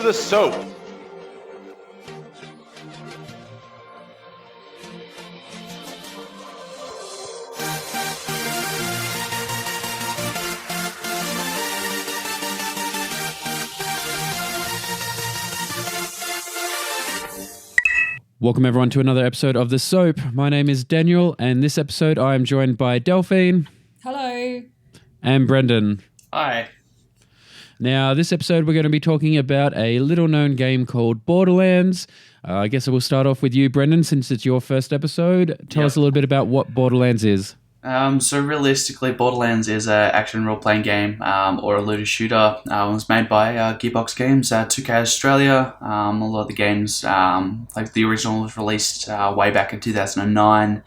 the SOAP. Welcome everyone to another episode of The SOAP. My name is Daniel, and this episode I am joined by Delphine. Hello. And Brendan. Hi. Now, this episode we're going to be talking about a little-known game called Borderlands. I guess I will start off with you, Brendan, since it's your first episode. Tell us a little bit about what Borderlands is. So realistically, Borderlands is an action role-playing game or a looter shooter. It was made by Gearbox Games, 2K Australia. A lot of the games, like the original was released way back in 2009.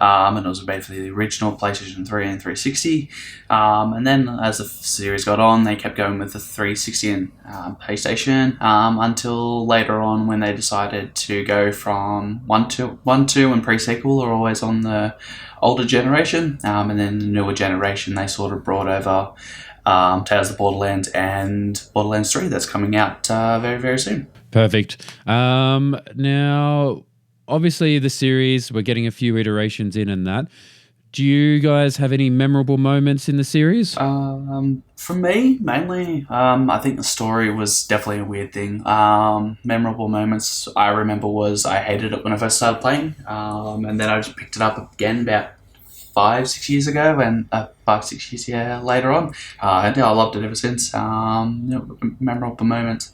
And it was made for the original PlayStation 3 and 360. And then as the series got on, they kept going with the 360 and PlayStation until later on when they decided to go from 1, 2, and pre-sequel are always on the older generation. And then the newer generation, they sort of brought over Tales of the Borderlands and Borderlands 3 that's coming out very, very soon. Perfect. Now, obviously the series, we're getting a few iterations in and that. Do you guys have any memorable moments in the series? For me, mainly, I think the story was definitely a weird thing. Memorable moments I remember was I hated it when I first started playing, and then I just picked it up again about 5-6 years ago, and 5-6 years later on, and I loved it ever since. Memorable moments,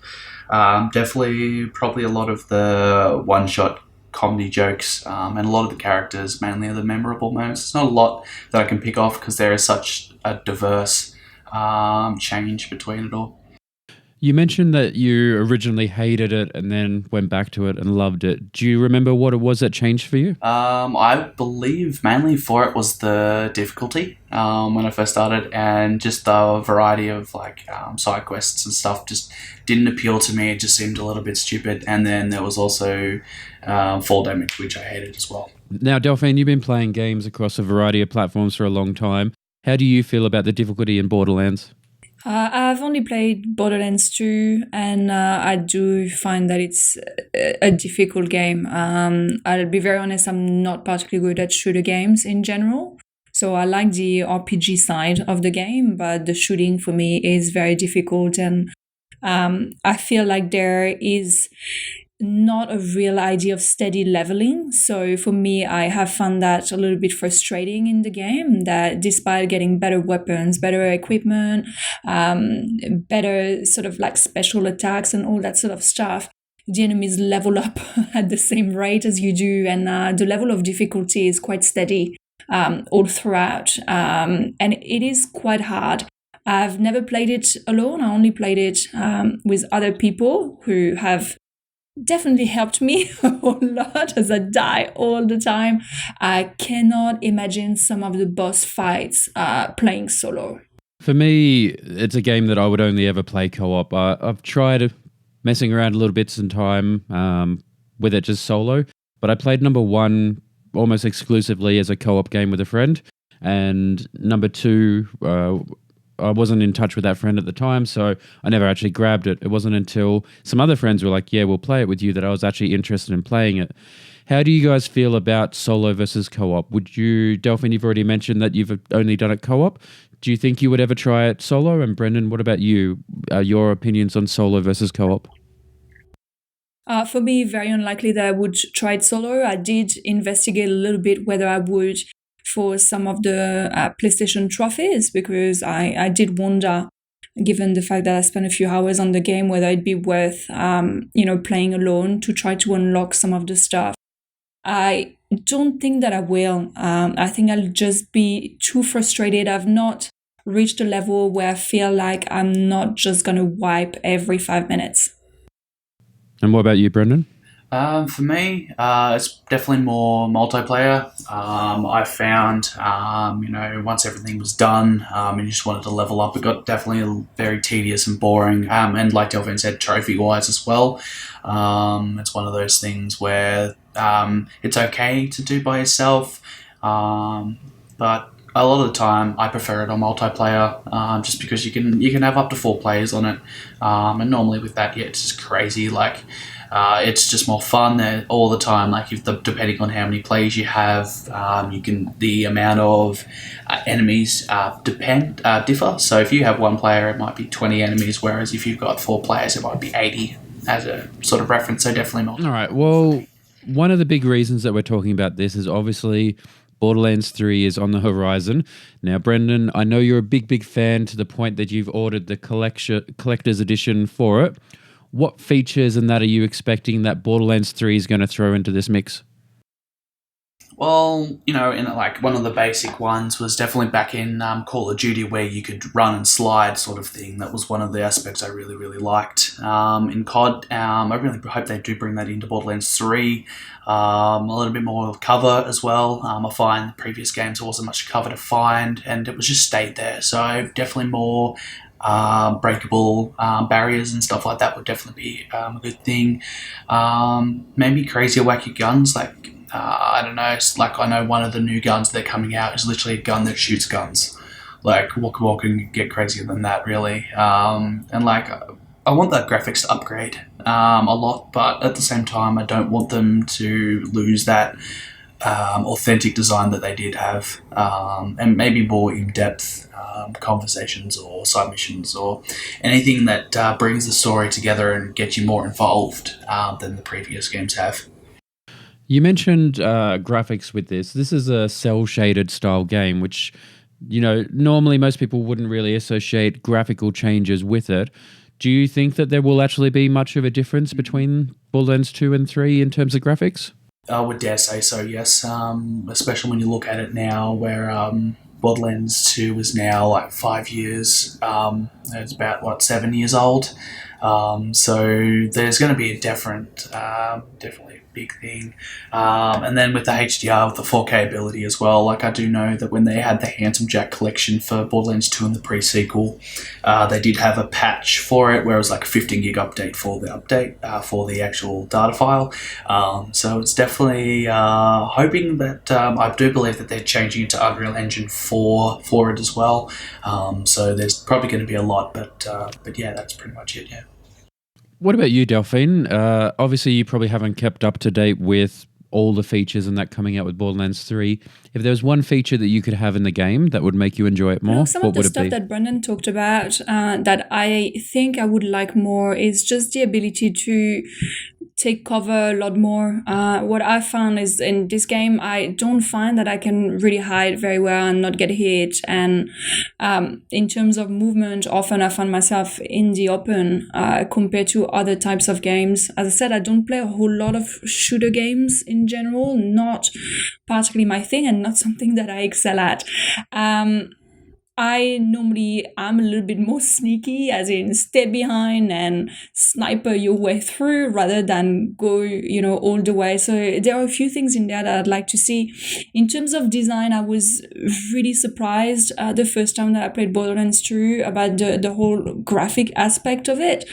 definitely, probably a lot of the one-shot comedy jokes, and a lot of the characters mainly are the memorable moments. It's not a lot that I can pick off because there is such a diverse change between it all. You mentioned that you originally hated it and then went back to it and loved it. Do you remember what it was that changed for you? I believe mainly for it was the difficulty when I first started, and just the variety of side quests and stuff just didn't appeal to me. It just seemed a little bit stupid. And then there was also fall damage, which I hated as well. Now, Delphine, you've been playing games across a variety of platforms for a long time. How do you feel about the difficulty in Borderlands? I've only played Borderlands 2, and I do find that it's a difficult game. I'll be very honest, I'm not particularly good at shooter games in general. So I like the RPG side of the game, but the shooting for me is very difficult. And I feel like there is not a real idea of steady leveling. So for me, I have found that a little bit frustrating in the game, that despite getting better weapons, better equipment, better sort of like special attacks and all that sort of stuff, the enemies level up at the same rate as you do. And the level of difficulty is quite steady all throughout. And it is quite hard. I've never played it alone. I only played it with other people who have definitely helped me a whole lot as I die all the time. I cannot imagine some of the boss fights playing solo. For me, it's a game that I would only ever play co-op. I've tried messing around a little bit some time with it just solo, but I played number 1 almost exclusively as a co-op game with a friend, and number 2, I wasn't in touch with that friend at the time, so I never actually grabbed it. It wasn't until some other friends were like, yeah, we'll play it with you, that I was actually interested in playing it. How do you guys feel about solo versus co-op? Would you, Delphine, you've already mentioned that you've only done it co-op. Do you think you would ever try it solo? And Brendan, what about you? Your opinions on solo versus co-op? For me, very unlikely that I would try it solo. I did investigate a little bit whether I would for some of the PlayStation trophies, because I did wonder, given the fact that I spent a few hours on the game, whether it'd be worth playing alone to try to unlock some of the stuff. I don't think that I will. I think I'll just be too frustrated. I've not reached a level where I feel like I'm not just going to wipe every 5 minutes. And what about you, Brendan? For me, it's definitely more multiplayer. I found, once everything was done and you just wanted to level up, it got definitely very tedious and boring. And like Delphine said, trophy-wise as well. It's one of those things where it's okay to do by yourself, but a lot of the time I prefer it on multiplayer, just because you can have up to 4 players on it, and normally with that, yeah, it's just crazy. Like, it's just more fun there all the time. Like, if depending on how many players you have, the amount of enemies differ. So if you have 1 player, it might be 20 enemies, whereas if you've got 4 players, it might be 80, as a sort of reference. So definitely more. All right. Well, one of the big reasons that we're talking about this is obviously Borderlands 3 is on the horizon. Now, Brendan, I know you're a big fan to the point that you've ordered the collector's edition for it. What features and that are you expecting that Borderlands 3 is going to throw into this mix? Well, in like one of the basic ones was definitely back in Call of Duty, where you could run and slide, sort of thing. That was one of the aspects I really, really liked. In COD, I really hope they do bring that into Borderlands 3. A little bit more of cover as well. I find the previous games there wasn't much cover to find, and it was just stayed there. So definitely more breakable barriers and stuff like that would definitely be a good thing. Maybe crazier, wacky guns, like I don't know. It's like, I know one of the new guns that are coming out is literally a gun that shoots guns. Like, what can get crazier than that, really? And like, I want that graphics to upgrade a lot, but at the same time, I don't want them to lose that authentic design that they did have, and maybe more in-depth conversations or side missions or anything that brings the story together and gets you more involved than the previous games have. You mentioned graphics with this. This is a cel-shaded style game, which, normally most people wouldn't really associate graphical changes with it. Do you think that there will actually be much of a difference between Borderlands 2 and 3 in terms of graphics? I would dare say so, yes. Especially when you look at it now, where Borderlands 2 is now like 5 years. It's about, 7 years old. So there's going to be a definitely big thing. And then with the HDR, with the 4K ability as well, like, I do know that when they had the Handsome Jack collection for Borderlands 2 and the pre-sequel, they did have a patch for it where it was like a 15 gig update for for the actual data file. So it's definitely hoping that, I do believe that they're changing it to Unreal Engine 4 for it as well. So there's probably going to be a lot, but yeah, that's pretty much it, yeah. What about you, Delphine? Obviously, you probably haven't kept up to date with all the features and that coming out with Borderlands 3. If there was one feature that you could have in the game that would make you enjoy it more, some what of the would it stuff be? that Brendan talked about that I think I would like more is just the ability to take cover a lot more. What I found is in this game, I don't find that I can really hide very well and not get hit. And in terms of movement, often I find myself in the open compared to other types of games. As I said, I don't play a whole lot of shooter games in general, not particularly my thing and not something that I excel at. I normally am a little bit more sneaky, as in stay behind and sniper your way through rather than go, all the way. So there are a few things in there that I'd like to see. In terms of design, I was really surprised the first time that I played Borderlands 2 about the whole graphic aspect of it.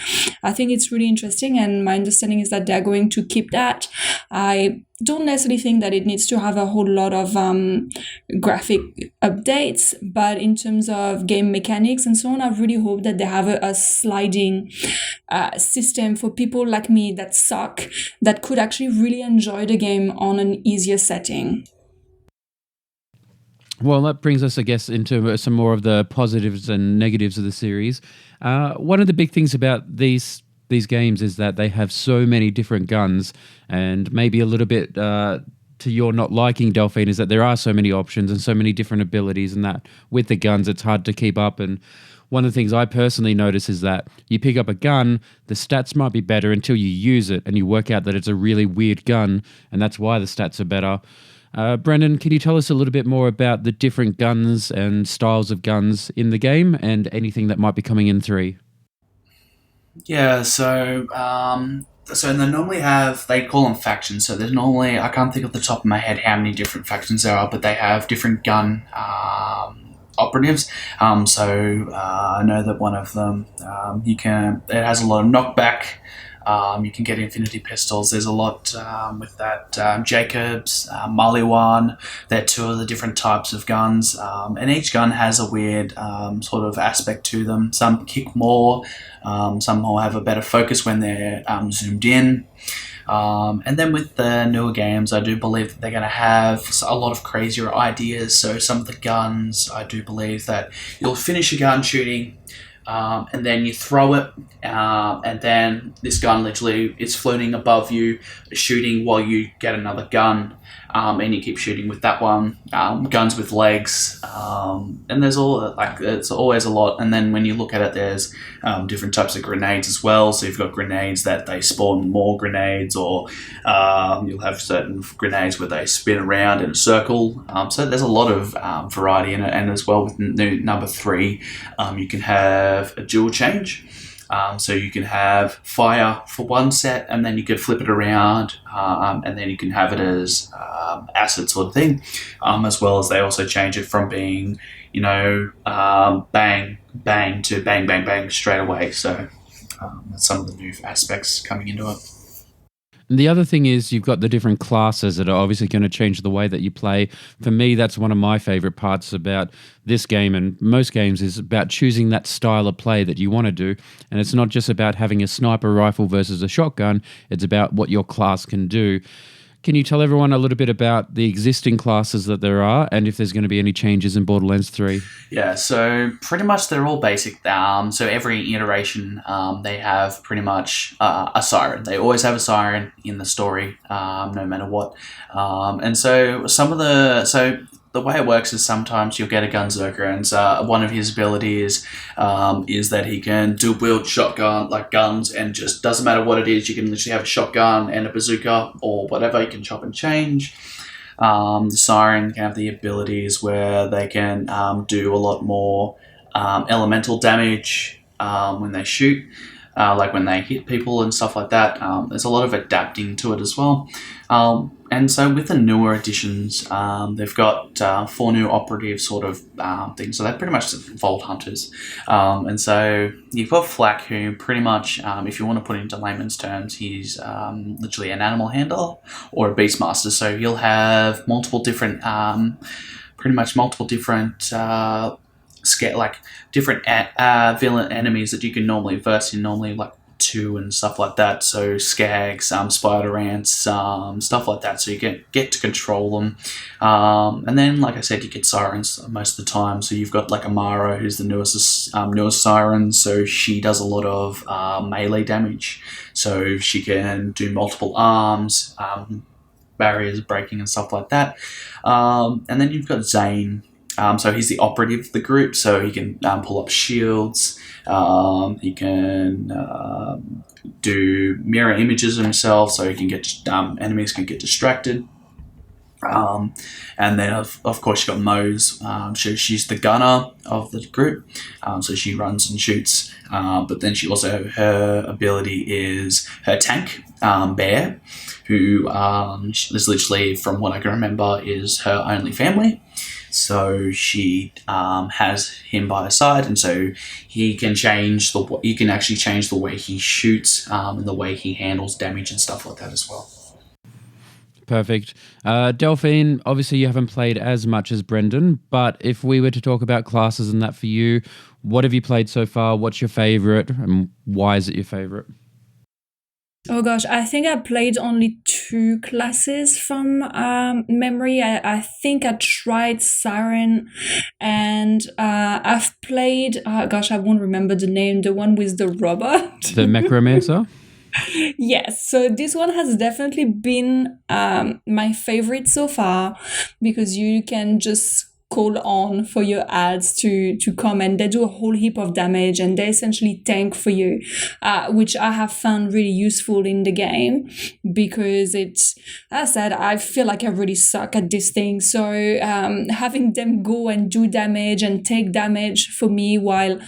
I think it's really interesting, and my understanding is that they're going to keep that. I don't necessarily think that it needs to have a whole lot of graphic updates, but in terms of game mechanics and so on, I really hope that they have a sliding system for people like me that suck, that could actually really enjoy the game on an easier setting. Well, that brings us, I guess, into some more of the positives and negatives of the series. One of the big things about these games is that they have so many different guns, and maybe a little bit to your not liking, Delphine, is that there are so many options and so many different abilities, and that with the guns it's hard to keep up. And one of the things I personally notice is that you pick up a gun, the stats might be better until you use it and you work out that it's a really weird gun, and that's why the stats are better. Brendan, can you tell us a little bit more about the different guns and styles of guns in the game and anything that might be coming in 3? Yeah, so they normally they call them factions. So there's normally, I can't think off the top of my head how many different factions there are, but they have different gun operatives. I know that one of them, it has a lot of knockback. You can get infinity pistols. There's a lot with that. Jacobs, Maliwan, they're two of the different types of guns. And each gun has a weird sort of aspect to them. Some kick more, some will have a better focus when they're zoomed in. And then with the newer games, I do believe that they're going to have a lot of crazier ideas. So some of the guns, I do believe that you'll finish a gun shooting, and then you throw it, and then this gun literally is floating above you, shooting while you get another gun, and you keep shooting with that one. Guns with legs, and there's it's always a lot. And then when you look at it, there's different types of grenades as well. So you've got grenades that they spawn more grenades, or you'll have certain grenades where they spin around in a circle. So there's a lot of variety in it, and as well with number 3, you can have a dual change. So you can have fire for one set, and then you could flip it around, and then you can have it as acid sort of thing, as well as they also change it from being, bang, bang to bang, bang, bang straight away. So that's some of the new aspects coming into it. And the other thing is you've got the different classes that are obviously going to change the way that you play. For me, that's one of my favorite parts about this game and most games is about choosing that style of play that you want to do. And it's not just about having a sniper rifle versus a shotgun. It's about what your class can do. Can you tell everyone a little bit about the existing classes that there are and if there's going to be any changes in Borderlands 3? Yeah, so pretty much they're all basic. So every iteration, they have pretty much a siren. They always have a siren in the story, no matter what. And so the way it works is sometimes you'll get a Gunzerker, and one of his abilities is that he can dual wield shotgun like guns, and just doesn't matter what it is. You can literally have a shotgun and a bazooka or whatever. You can chop and change. The Siren can have the abilities where they can do a lot more elemental damage when they shoot. Like when they hit people and stuff like that. There's a lot of adapting to it as well. And so with the newer editions, they've got 4 new operative sort of things. So they're pretty much Vault Hunters. And so you've got Flak, who pretty much, if you want to put it into layman's terms, he's literally an animal handler or a beastmaster. So he'll have multiple different, different villain enemies that you can normally verse in, normally like 2 and stuff like that. So skags, spider ants, stuff like that. So you get to control them. And then, like I said, you get sirens most of the time. So you've got like Amara, who's the newest siren. So she does a lot of melee damage. So she can do multiple arms, barriers breaking and stuff like that. And then you've got Zane. So he's the operative of the group, so he can pull up shields, he can do mirror images of himself, so he can get enemies can get distracted. And then of course you've got Mose. She's the gunner of the group, so she runs and shoots, but then she also, her ability is her tank, Bear, who is literally, from what I can remember, is her only family. So she has him by her side, and so he can you can actually change the way he shoots, and the way he handles damage and stuff like that as well. Perfect. Delphine, obviously you haven't played as much as Brendan, but if we were to talk about classes and that for you, what have you played so far? What's your favorite, and why is it your favorite? Oh gosh, I think I played only 2 classes from memory. I think I tried Siren, and I've played, I won't remember the name, the one with the robot. The Necromancer? Yes, so this one has definitely been my favorite so far, because you can just call on for your ads to come, and they do a whole heap of damage, and they essentially tank for you, which I have found really useful in the game, because it's, as I said, I feel like I really suck at this thing. So having them go and do damage and take damage for me while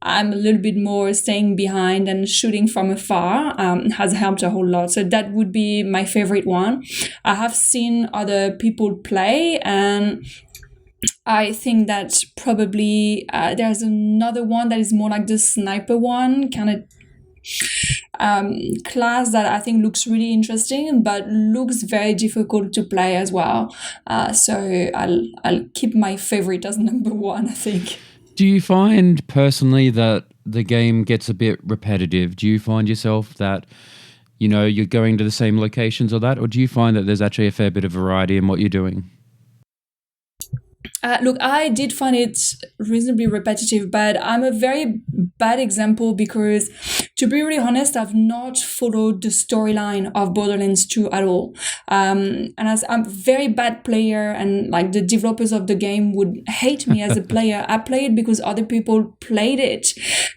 I'm a little bit more staying behind and shooting from afar has helped a whole lot. So that would be my favorite one. I have seen other people play, and I think that probably there's another one that is more like the sniper one, kind of class that I think looks really interesting, but looks very difficult to play as well. So I'll keep my favorite as number one, I think. Do you find personally that the game gets a bit repetitive? Do you find yourself that, you're going to the same locations or that? Or do you find that there's actually a fair bit of variety in what you're doing? Look, I did find it reasonably repetitive, but I'm a very bad example because, to be really honest, I've not followed the storyline of Borderlands 2 at all. And as I'm a very bad player, and like the developers of the game would hate me as a player, I play it because other people played it.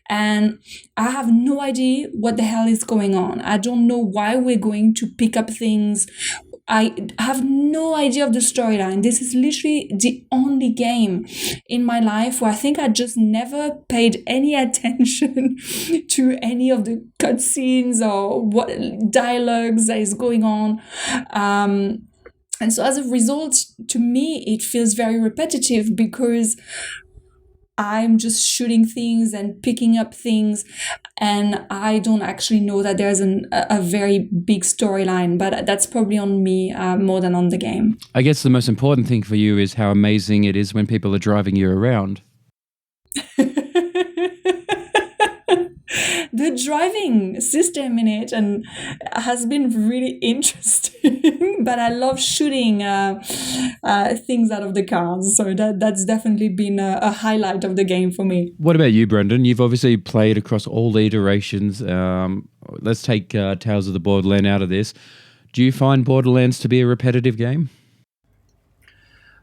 And I have no idea what the hell is going on. I don't know why we're going to pick up things. I have no idea of the storyline. This is literally the only game in my life where I think I just never paid any attention to any of the cutscenes or what dialogues that is going on. And so as a result, to me, it feels very repetitive because I'm just shooting things and picking up things, and I don't actually know that there's a very big storyline, but that's probably on me more than on the game. I guess the most important thing for you is how amazing it is when people are driving you around. The driving system in it and has been really interesting, but I love shooting things out of the cars, so that's definitely been a highlight of the game for me. What about you, Brendan? You've obviously played across all the iterations. Let's take Tales of the Borderland out of this. Do you find Borderlands to be a repetitive game?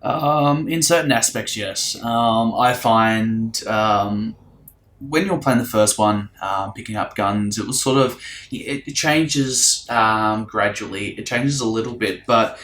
In certain aspects, yes. I find when you're playing the first one, picking up guns, it was sort of, it changes gradually. It changes a little bit, but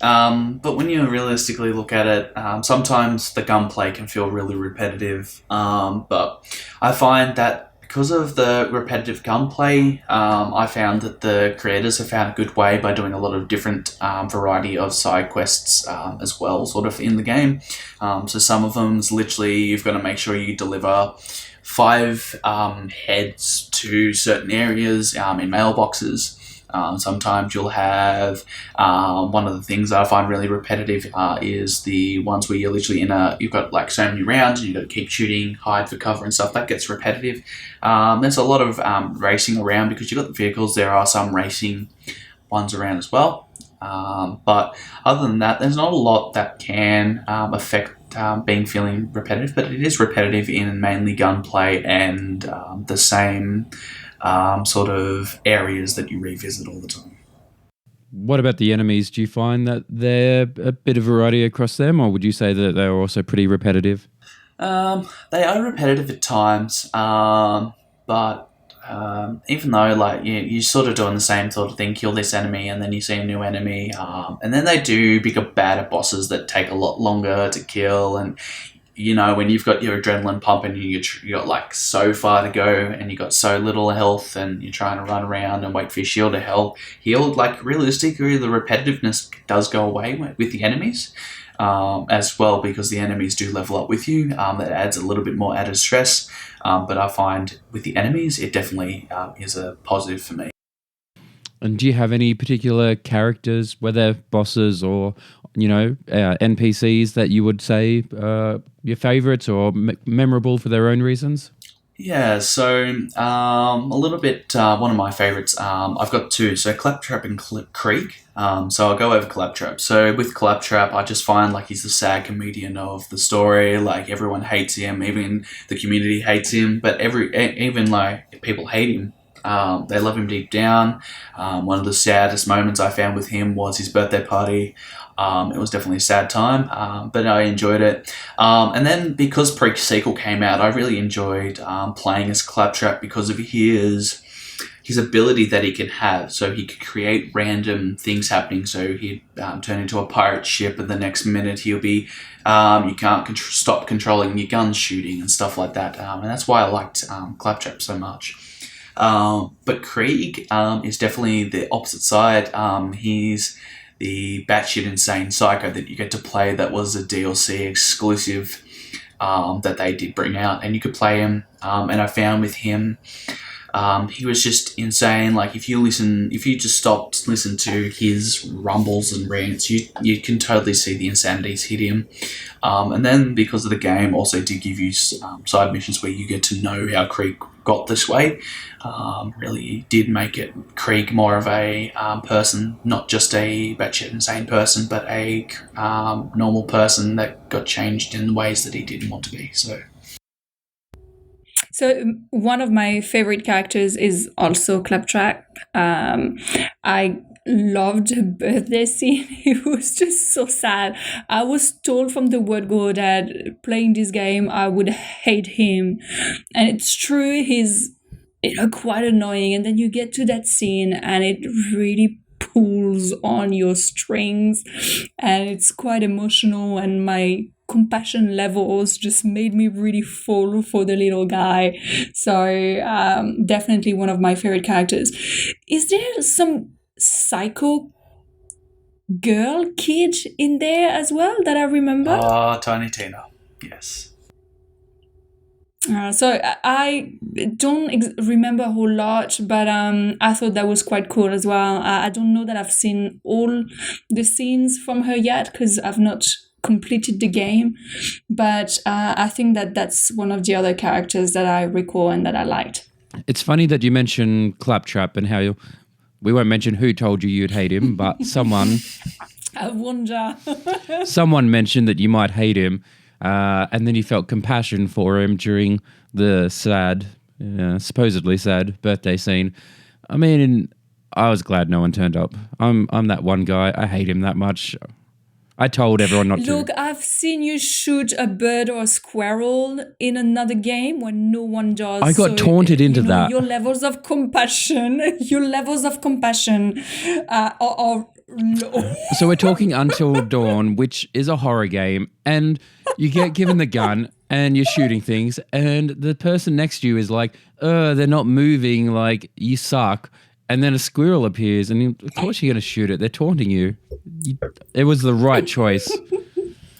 when you realistically look at it, sometimes the gunplay can feel really repetitive. But I find that because of the repetitive gunplay, I found that the creators have found a good way by doing a lot of different variety of side quests as well, sort of in the game. So some of them is literally you've got to make sure you deliver 5 heads to certain areas in mailboxes. Sometimes you'll have one of the things that I find really repetitive is the ones where you're literally you've got like so many rounds and you've got to keep shooting, hide for cover and stuff. That gets repetitive. There's a lot of racing around because you've got the vehicles. There are some racing ones around as well. But other than that, there's not a lot that can affect feeling repetitive, but it is repetitive in mainly gunplay and the same sort of areas that you revisit all the time. What about the enemies? Do you find that they're a bit of variety across them, or would you say that they're also pretty repetitive? They are repetitive at times, but even though like you're sort of doing the same sort of thing, kill this enemy and then you see a new enemy, and then they do become bad bosses that take a lot longer to kill, and when you've got your adrenaline pumping, you got like so far to go and you got so little health and you're trying to run around and wait for your shield to heal, like realistically the repetitiveness does go away with the enemies as well, because the enemies do level up with you. That adds a little bit more added stress, but I find with the enemies it definitely is a positive for me. And do you have any particular characters, whether bosses or NPCs, that you would say your favourites or memorable for their own reasons? Yeah, so a little bit, one of my favourites, I've got 2, so Claptrap and Creek. So I'll go over Claptrap. So with Claptrap, I just find like he's the sad comedian of the story. Like everyone hates him, even the community hates him, but even like people hate him. They love him deep down. One of the saddest moments I found with him was his birthday party. It was definitely a sad time, but I enjoyed it. And then because pre-sequel came out, I really enjoyed playing as Claptrap because of his ability that he can have. So he could create random things happening. So he'd turn into a pirate ship, and the next minute he'll be, you can't stop controlling your guns shooting and stuff like that. And that's why I liked Claptrap so much. But Krieg is definitely the opposite side. He's the batshit insane psycho that you get to play. That was a DLC exclusive that they did bring out, and you could play him. And I found with him, He was just insane. Like if you just stopped, listen to his rumbles and rants, you can totally see the insanities hit him. And then because of the game, also did give you side missions where you get to know how Krieg got this way. Really did make it Krieg more of a person, not just a batshit insane person, but a normal person that got changed in ways that he didn't want to be. So one of my favorite characters is also Claptrap. I loved her birthday scene. It was just so sad. I was told from the word go that playing this game I would hate him, and it's true. He's quite annoying, and then you get to that scene and it really pulls on your strings, and it's quite emotional, and my compassion levels just made me really fall for the little guy. So definitely one of my favorite characters. Is there some psycho kid in there as well that I remember? Tiny Tina, yes. So I don't remember a whole lot, but I thought that was quite cool as well. I don't know that I've seen all the scenes from her yet because I've not completed the game, but I think that's one of the other characters that I recall and that I liked. It's funny that you mentioned Claptrap and how we won't mention who told you you'd hate him, but someone I wonder. someone mentioned that you might hate him. And then you felt compassion for him during the supposedly sad birthday scene. I mean, I was glad no one turned up. I'm that one guy. I hate him that much. I told everyone not to. Look, I've seen you shoot a bird or a squirrel in another game when no one does. I got taunted into that. Your levels of compassion are low. So we're talking Until Dawn, which is a horror game, and you get given the gun and you're shooting things, and the person next to you is like, they're not moving, like, you suck. And then a squirrel appears, and of course you're going to shoot it. They're taunting you. It was the right choice.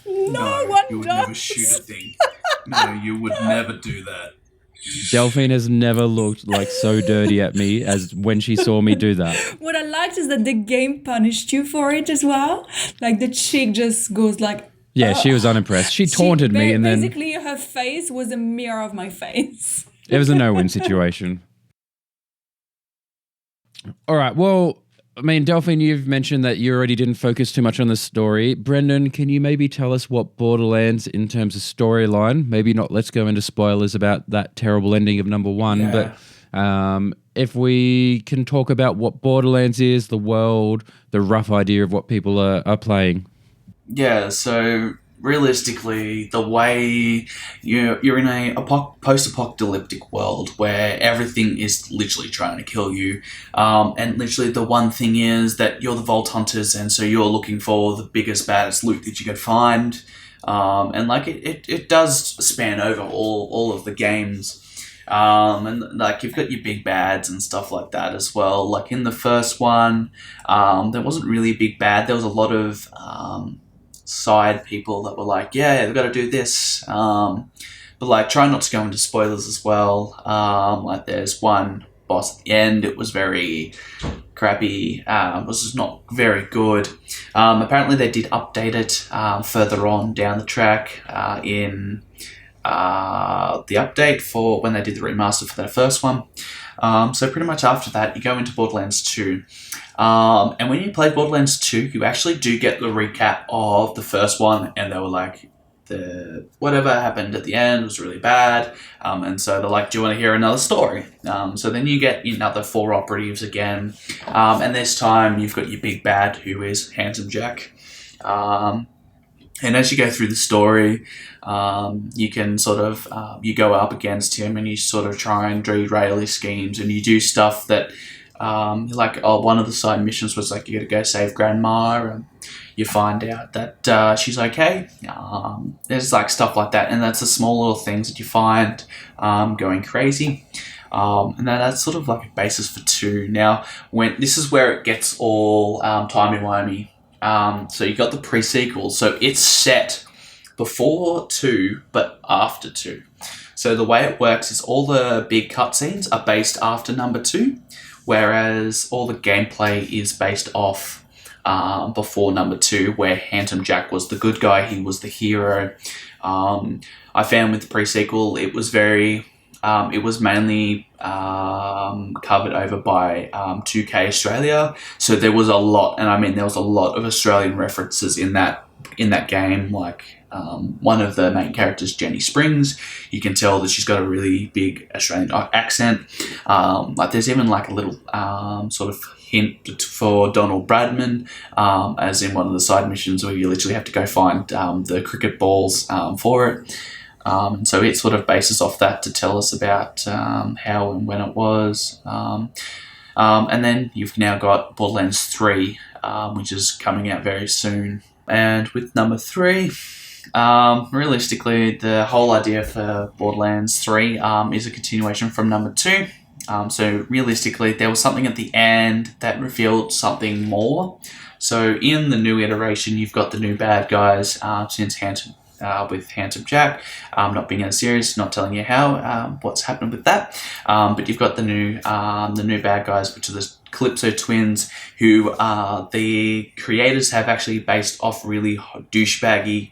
No one you would does. never shoot a thing. No, you would never do that. Delphine has never looked like so dirty at me as when she saw me do that. What I liked is that the game punished you for it as well. Like the chick just goes like... Yeah, she was unimpressed. She taunted me, and then... Basically, her face was a mirror of my face. It was a no-win situation. All right, well, I mean, Delphine, you've mentioned that you already didn't focus too much on the story. Brendan, can you maybe tell us what Borderlands, in terms of storyline, maybe not let's go into spoilers about that terrible ending of number 1, but if we can talk about what Borderlands is, the world, the rough idea of what people are playing. Yeah, so realistically, the way you're in a post-apocalyptic world where everything is literally trying to kill you, and literally the one thing is that you're the Vault Hunters, and so you're looking for the biggest, baddest loot that you could find, and like it does span over all of the games. And like you've got your big bads and stuff like that as well. Like in the first one, there wasn't really a big bad. There was a lot of side people that were like, yeah, they've got to do this, but like try not to go into spoilers as well. Like there's one boss at the end, it was very crappy, it was just not very good. Apparently they did update it further on down the track in the update for when they did the remaster for that first one. So pretty much after that, you go into Borderlands 2. And when you play Borderlands 2, you actually do get the recap of the first one, and they were like, whatever happened at the end was really bad, and so they're like, do you want to hear another story? So then you get another 4 operatives again, and this time you've got your big bad, who is Handsome Jack. And as you go through the story, you can sort of, you go up against him and you sort of try and derail his schemes, and you do stuff that, one of the side missions was like, you got to go save Grandma, and you find out that she's okay. There's like stuff like that, and that's the small little things that you find going crazy. And that's sort of like a basis for 2. Now, this is where it gets all timey-wimey. So you got the pre-sequel, so it's set before 2, but after 2. So the way it works is all the big cutscenes are based after number 2, whereas all the gameplay is based off before number 2, where Handsome Jack was the good guy, he was the hero. I found with the pre-sequel, it was mainly covered over by 2K Australia, so there was a lot, and I mean there was a lot of Australian references in that game. Like one of the main characters, Jenny Springs, you can tell that she's got a really big Australian accent. Like there's even like a little sort of hint for Donald Bradman, as in one of the side missions where you literally have to go find the cricket balls for it. And so it sort of bases off that to tell us about how and when it was. And then you've now got Borderlands 3, which is coming out very soon. And with number 3, realistically, the whole idea for Borderlands 3 is a continuation from number 2. So realistically, there was something at the end that revealed something more. So in the new iteration, you've got the new bad guys, with Handsome Jack, not being as serious, not telling you how what's happened with that. But you've got the new bad guys, which are the Calypso twins, who the creators have actually based off really douchebaggy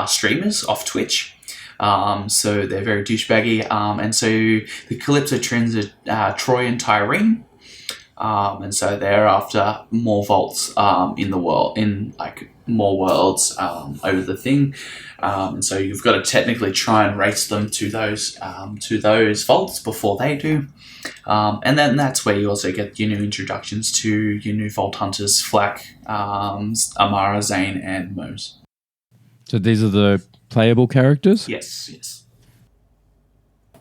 streamers off Twitch. So they're very douchebaggy. And so the Calypso twins are Troy and Tyrene. And so they're after more vaults in the world, in like more worlds over the thing. And so you've got to technically try and race them to those vaults before they do. And then that's where you also get your new introductions to your new Vault Hunters, Flak, Amara, Zane, and Mose. So these are the playable characters? Yes.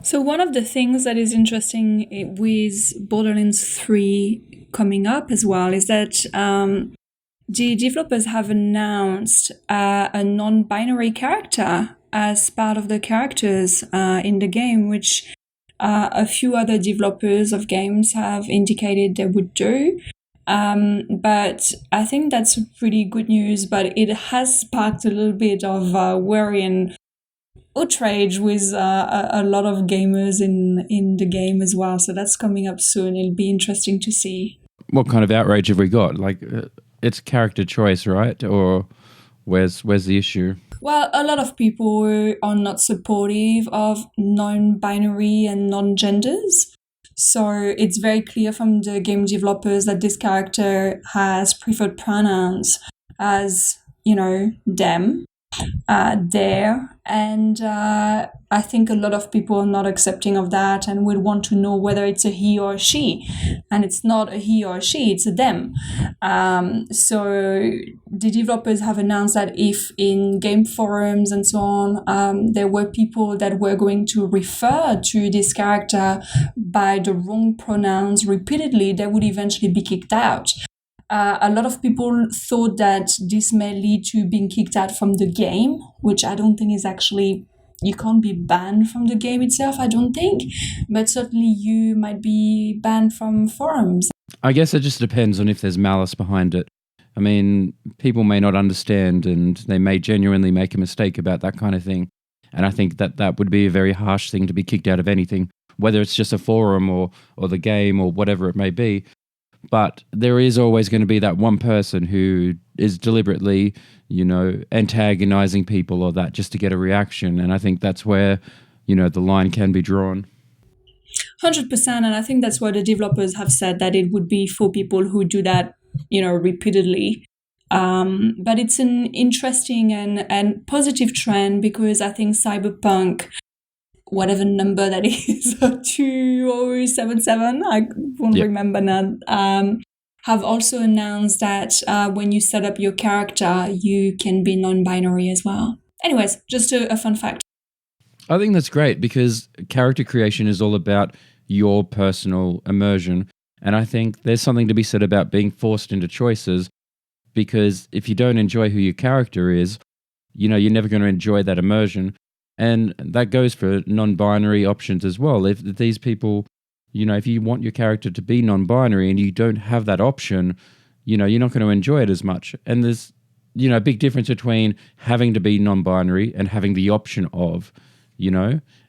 So one of the things that is interesting with Borderlands 3 coming up as well is that the developers have announced a non-binary character as part of the characters in the game, which a few other developers of games have indicated they would do. But I think that's pretty good news, but it has sparked a little bit of worry and outrage with a lot of gamers in the game as well. So that's coming up soon. It'll be interesting to see. What kind of outrage have we got? Like, it's character choice, right? Or where's the issue? Well, a lot of people are not supportive of non-binary and non-genders. So it's very clear from the game developers that this character has preferred pronouns as, them, there. And I think a lot of people are not accepting of that and will want to know whether it's a he or a she. And it's not a he or a she, it's a them. So the developers have announced that if in game forums and so on, there were people that were going to refer to this character by the wrong pronouns repeatedly, they would eventually be kicked out. A lot of people thought that this may lead to being kicked out from the game, which I don't think is actually, you can't be banned from the game itself, I don't think, but certainly you might be banned from forums. I guess it just depends on if there's malice behind it. I mean, people may not understand and they may genuinely make a mistake about that kind of thing. And I think that would be a very harsh thing to be kicked out of anything, whether it's just a forum or the game or whatever it may be. But there is always going to be that one person who is deliberately, antagonizing people or that just to get a reaction. And I think that's where, the line can be drawn. 100%. And I think that's why the developers have said that it would be for people who do that, repeatedly. But it's an interesting and positive trend because I think Cyberpunk, whatever number that is, 2077, I won't remember now, have also announced that when you set up your character, you can be non-binary as well. Anyways, just a fun fact. I think that's great because character creation is all about your personal immersion. And I think there's something to be said about being forced into choices because if you don't enjoy who your character is, you're never going to enjoy that immersion. And that goes for non-binary options as well. If these people, if you want your character to be non-binary and you don't have that option, you're not going to enjoy it as much. And there's, a big difference between having to be non-binary and having the option of,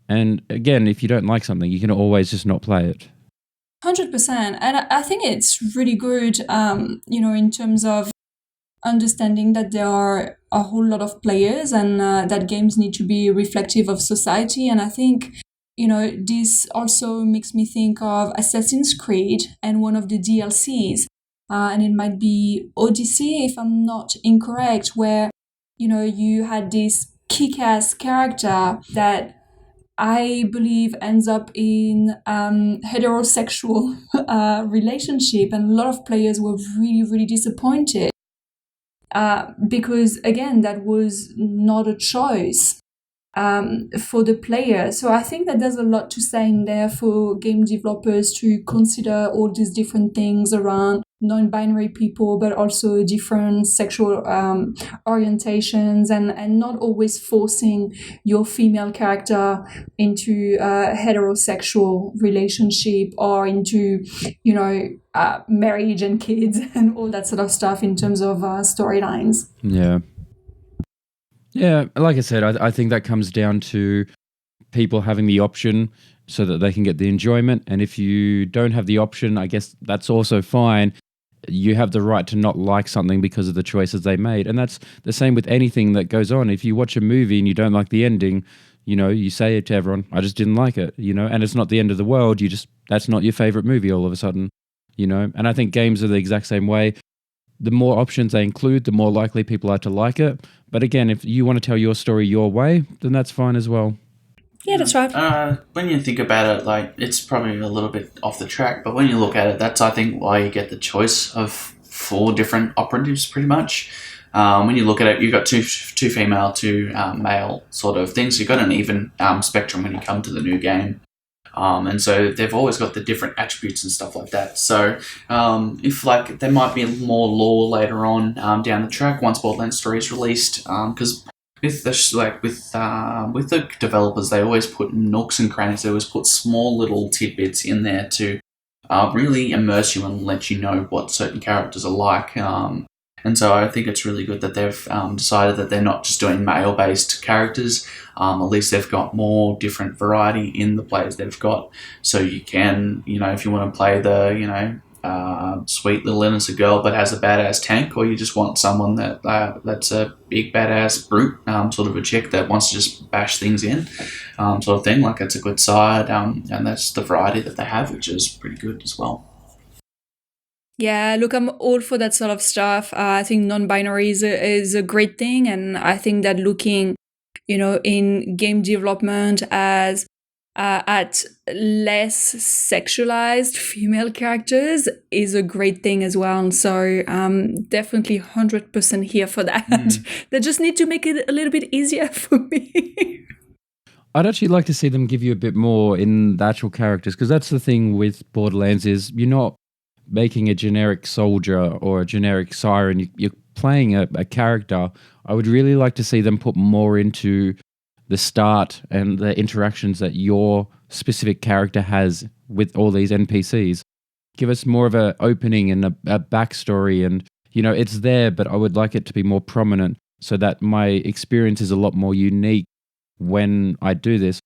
And again, if you don't like something, you can always just not play it. 100%. And I think it's really good, in terms of understanding that there are a whole lot of players and that games need to be reflective of society. And I think, this also makes me think of Assassin's Creed and one of the DLCs. And it might be Odyssey, if I'm not incorrect, where, you had this kick-ass character that I believe ends up in heterosexual relationship, and a lot of players were really, really disappointed because again, that was not a choice for the player. So I think that there's a lot to say in there for game developers to consider all these different things around non-binary people, but also different sexual orientations, and not always forcing your female character into a heterosexual relationship or into, marriage and kids and all that sort of stuff in terms of storylines. Yeah. Yeah, like I said, I think that comes down to people having the option so that they can get the enjoyment. And if you don't have the option, I guess that's also fine. You have the right to not like something because of the choices they made. And that's the same with anything that goes on. If you watch a movie and you don't like the ending, you say it to everyone, I just didn't like it, and it's not the end of the world. That's not your favorite movie all of a sudden, And I think games are the exact same way. The more options they include, the more likely people are to like it. But again, if you want to tell your story your way, then that's fine as well. Yeah, that's right. When you think about it, like, it's probably a little bit off the track, but when you look at it, that's, I think, why you get the choice of 4 different operatives, pretty much. When you look at it, you've got two female, 2 male sort of things. You've got an even spectrum when you come to the new game. And so they've always got the different attributes and stuff like that. So if there might be more lore later on down the track once Borderlands 3 is released, because with the developers, they always put nooks and crannies. They always put small little tidbits in there to really immerse you and let you know what certain characters are like. And so I think it's really good that they've decided that they're not just doing male-based characters. At least they've got more different variety in the players they've got. So you can, if you want to play the, sweet little innocent girl but has a badass tank, or you just want someone that's a big badass brute, sort of a chick that wants to just bash things in, sort of thing. Like, it's a good side, and that's the variety that they have, which is pretty good as well. Yeah, look, I'm all for that sort of stuff. I think non-binary is a great thing, and I think that looking, in game development as at less sexualized female characters is a great thing as well. So definitely 100% here for that. They just need to make it a little bit easier for me. I'd actually like to see them give you a bit more in the actual characters, because that's the thing with Borderlands is you're not making a generic soldier or a generic siren. You're playing a character. I would really like to see them put more into the start and the interactions that your specific character has with all these NPCs. Give us more of an opening and a backstory, and it's there, but I would like it to be more prominent so that my experience is a lot more unique when I do this.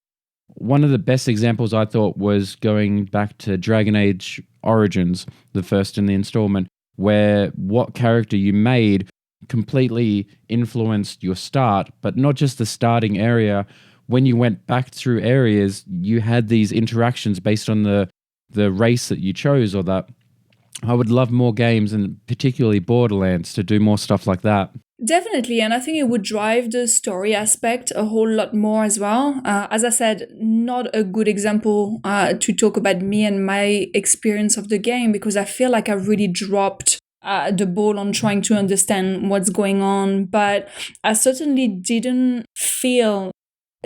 One of the best examples I thought was going back to Dragon Age Origins, the first in the installment, where what character you made completely influenced your start, but not just the starting area. When you went back through areas, you had these interactions based on the race that you chose, or that. I would love more games, and particularly Borderlands, to do more stuff like that. Definitely, and I think it would drive the story aspect a whole lot more as well. As I said, not a good example to talk about me and my experience of the game, because I feel like I really dropped the ball on trying to understand what's going on. But I certainly didn't feel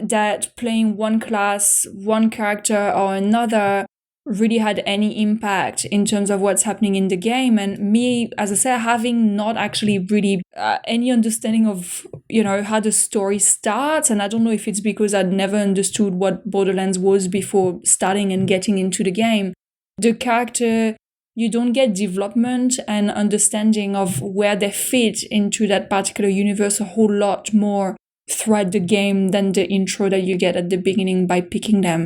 that playing one class, one character or another really had any impact in terms of what's happening in the game. And me, as I said, having not actually really any understanding of, how the story starts. And I don't know if it's because I'd never understood what Borderlands was before starting and getting into the game. The character, you don't get development and understanding of where they fit into that particular universe a whole lot more throughout the game than the intro that you get at the beginning by picking them.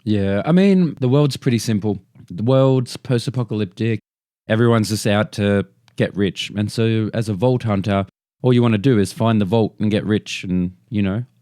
Yeah, I mean, the world's pretty simple. The world's post-apocalyptic. Everyone's just out to get rich. And so as a vault hunter, all you want to do is find the vault and get rich and,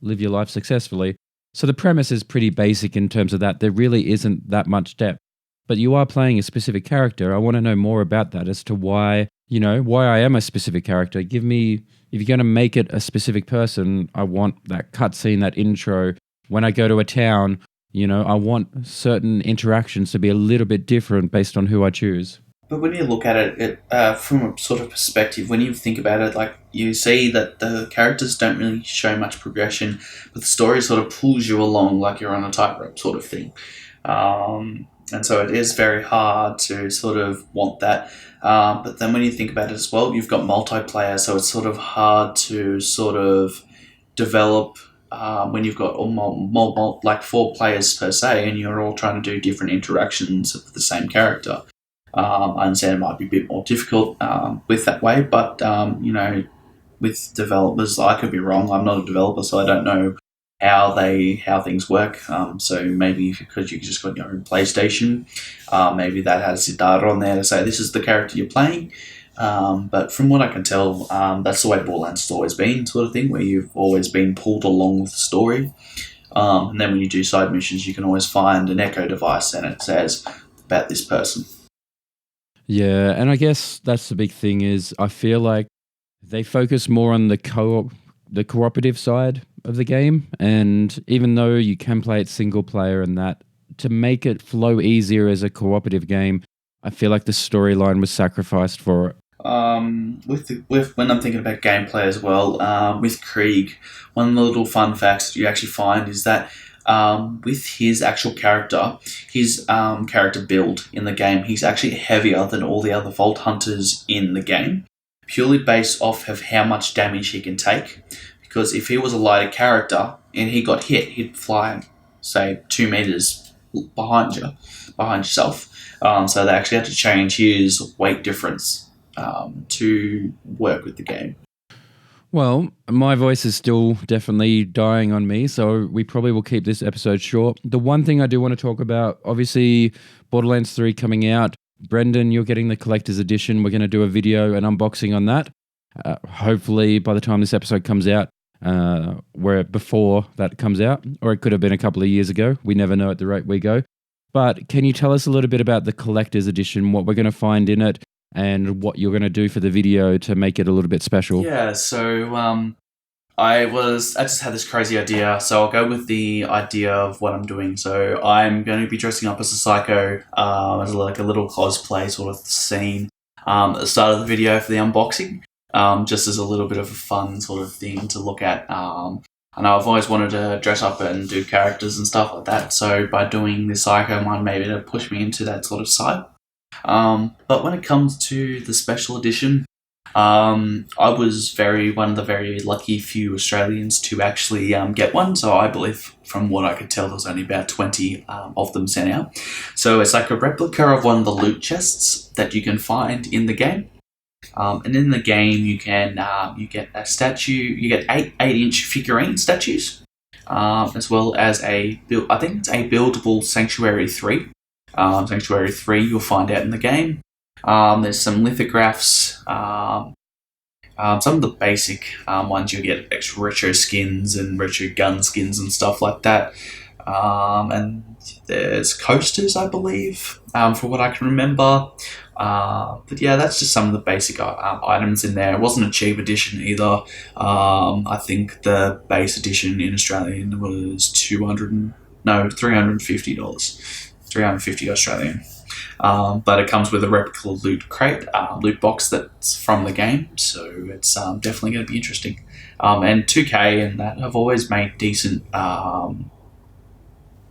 live your life successfully. So the premise is pretty basic in terms of that. There really isn't that much depth. But you are playing a specific character. I want to know more about that as to why I am a specific character. Give me, if you're going to make it a specific person, I want that cutscene, that intro. When I go to a town, I want certain interactions to be a little bit different based on who I choose. But when you look at it from a sort of perspective, when you think about it, like you see that the characters don't really show much progression, but the story sort of pulls you along like you're on a tightrope sort of thing. And so it is very hard to sort of want that. But then when you think about it as well, you've got multiplayer, so it's sort of hard to sort of develop when you've got like 4 players per se, and you're all trying to do different interactions with the same character. I understand it might be a bit more difficult with that way, but with developers, I could be wrong. I'm not a developer, so I don't know how things work. So maybe because you just got your own PlayStation, maybe that has the data on there to say this is the character you're playing. But from what I can tell, that's the way Borderlands has always been, sort of thing, where you've always been pulled along with the story. And then when you do side missions, you can always find an echo device and it says about this person. Yeah, and I guess that's the big thing is I feel like they focus more on the cooperative side of the game, and even though you can play it single player and that, to make it flow easier as a cooperative game, I feel like the storyline was sacrificed for it. With when I'm thinking about gameplay as well, with Krieg, one of the little fun facts that you actually find is that with his actual character, his character build in the game, he's actually heavier than all the other Vault Hunters in the game, purely based off of how much damage he can take. Because if he was a lighter character and he got hit, he'd fly, say, 2 meters behind yourself. So they actually had to change his weight difference to work with the game. Well, my voice is still definitely dying on me, so we probably will keep this episode short. The one thing I do want to talk about, obviously, Borderlands 3 coming out. Brendan, you're getting the collector's edition. We're going to do a video, an unboxing on that. Hopefully, by the time this episode comes out, before that comes out, or it could have been a couple of years ago. We never know at the rate we go. But can you tell us a little bit about the collector's edition, what we're going to find in it, and what you're going to do for the video to make it a little bit special? Yeah, so I just had this crazy idea, so I'll go with the idea of what I'm doing. So I'm going to be dressing up as a psycho, as like a little cosplay sort of scene at the start of the video for the unboxing, just as a little bit of a fun sort of thing to look at. And I've always wanted to dress up and do characters and stuff like that, so by doing the psycho one, maybe it'll push me into that sort of side. But when it comes to the special edition, I was one of the very lucky few Australians to actually get one. So I believe, from what I could tell, there's only about 20 of them sent out. So it's like a replica of one of the loot chests that you can find in the game. And in the game, you get a statue. You get 8-inch figurine statues, as well as I think it's a buildable Sanctuary 3. Sanctuary 3 you'll find out in the game. There's some lithographs, some of the basic ones. You'll get extra retro skins and retro gun skins and stuff like that. And there's coasters, I believe, for what I can remember. But yeah, that's just some of the basic items in there. It wasn't a cheap edition either. I think the base edition in Australian was $350. 350 Australian. But it comes with a replica loot box that's from the game, so it's definitely going to be interesting. And 2K and that have always made decent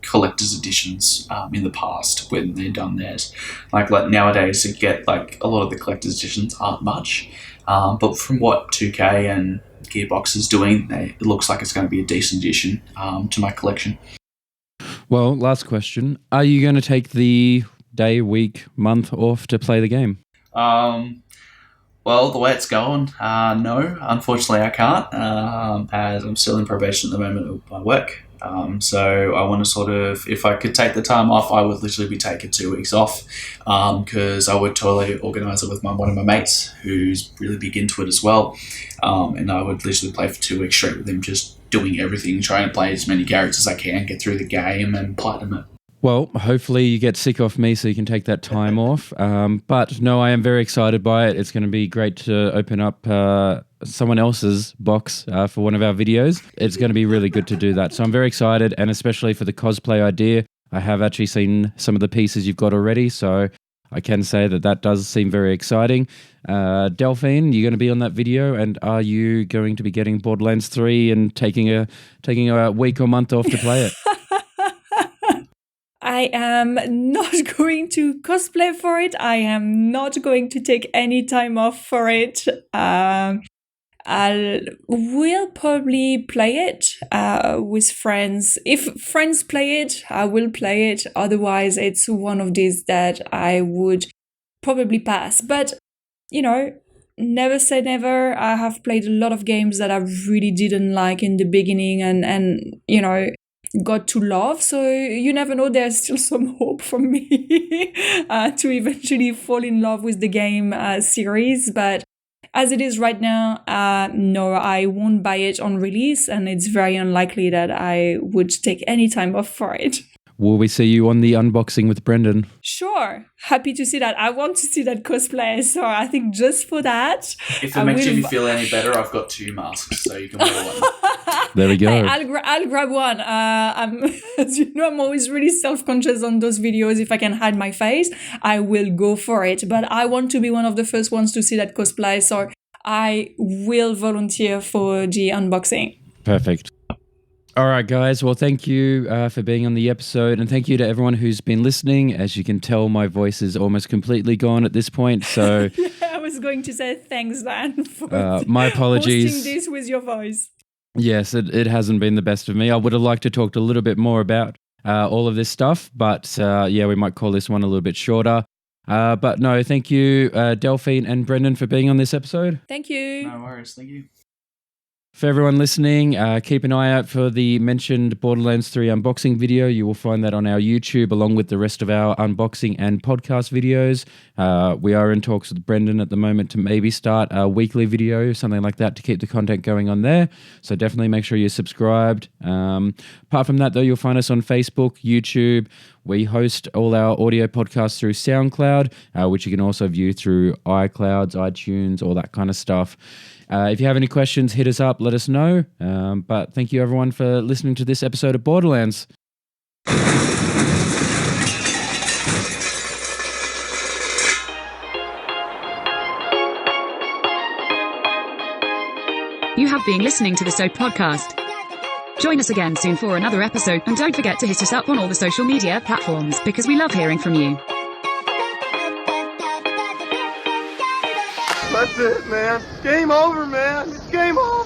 collector's editions in the past when they've done theirs. Like nowadays, to get like a lot of the collector's editions aren't much, but from what 2K and Gearbox is doing, it looks like it's going to be a decent addition to my collection. Well, last question. Are you going to take the day, week, month off to play the game? Well, Well, the way it's going, no, unfortunately I can't, as I'm still in probation at the moment with my work. So I want to sort of, if I could take the time off, I would literally be taking 2 weeks off, because I would totally organise it with one of my mates who's really big into it as well, and I would literally play for 2 weeks straight with him, just doing everything, trying to play as many characters as I can, get through the game and platinum it. Well, hopefully you get sick off me so you can take that time off. But no, I am very excited by it. It's going to be great to open up someone else's box for one of our videos. It's going to be really good to do that. So I'm very excited, and especially for the cosplay idea. I have actually seen some of the pieces you've got already, so I can say that does seem very exciting. Delphine, you're going to be on that video, and are you going to be getting Borderlands 3 and taking a week or month off to play it? I am not going to cosplay for it. I am not going to take any time off for it. I will probably play it with friends. If friends play it, I will play it. Otherwise, it's one of these that I would probably pass. But, never say never. I have played a lot of games that I really didn't like in the beginning and got to love. So you never know, there's still some hope for me to eventually fall in love with the game series. But as it is right now, no, I won't buy it on release, and it's very unlikely that I would take any time off for it. Will we see you on the unboxing with Brendan? Sure. Happy to see that. I want to see that cosplay, so I think just for that... If it makes you feel any better, I've got 2 masks, so you can wear one. There we go. Hey, I'll grab one. As you know, I'm always really self-conscious on those videos. If I can hide my face, I will go for it. But I want to be one of the first ones to see that cosplay, so I will volunteer for the unboxing. Perfect. All right, guys. Well, thank you for being on the episode, and thank you to everyone who's been listening. As you can tell, my voice is almost completely gone at this point, so... Yeah, I was going to say thanks, Dan, for my apologies. hosting this with your voice. Yes, it hasn't been the best of me. I would have liked to talk a little bit more about all of this stuff, but we might call this one a little bit shorter. But no, thank you, Delphine and Brendan, for being on this episode. Thank you. No worries, thank you. For everyone listening, keep an eye out for the mentioned Borderlands 3 unboxing video. You will find that on our YouTube along with the rest of our unboxing and podcast videos. We are in talks with Brendan at the moment to maybe start a weekly video, something like that, to keep the content going on there. So definitely make sure you're subscribed. Apart from that, though, you'll find us on Facebook, YouTube. We host all our audio podcasts through SoundCloud, which you can also view through iClouds, iTunes, all that kind of stuff. If you have any questions, hit us up, let us know. But thank you, everyone, for listening to this episode of Borderlands. You have been listening to the S.O.A.P podcast. Join us again soon for another episode, and don't forget to hit us up on all the social media platforms, because we love hearing from you. That's it, man. Game over, man. It's game over.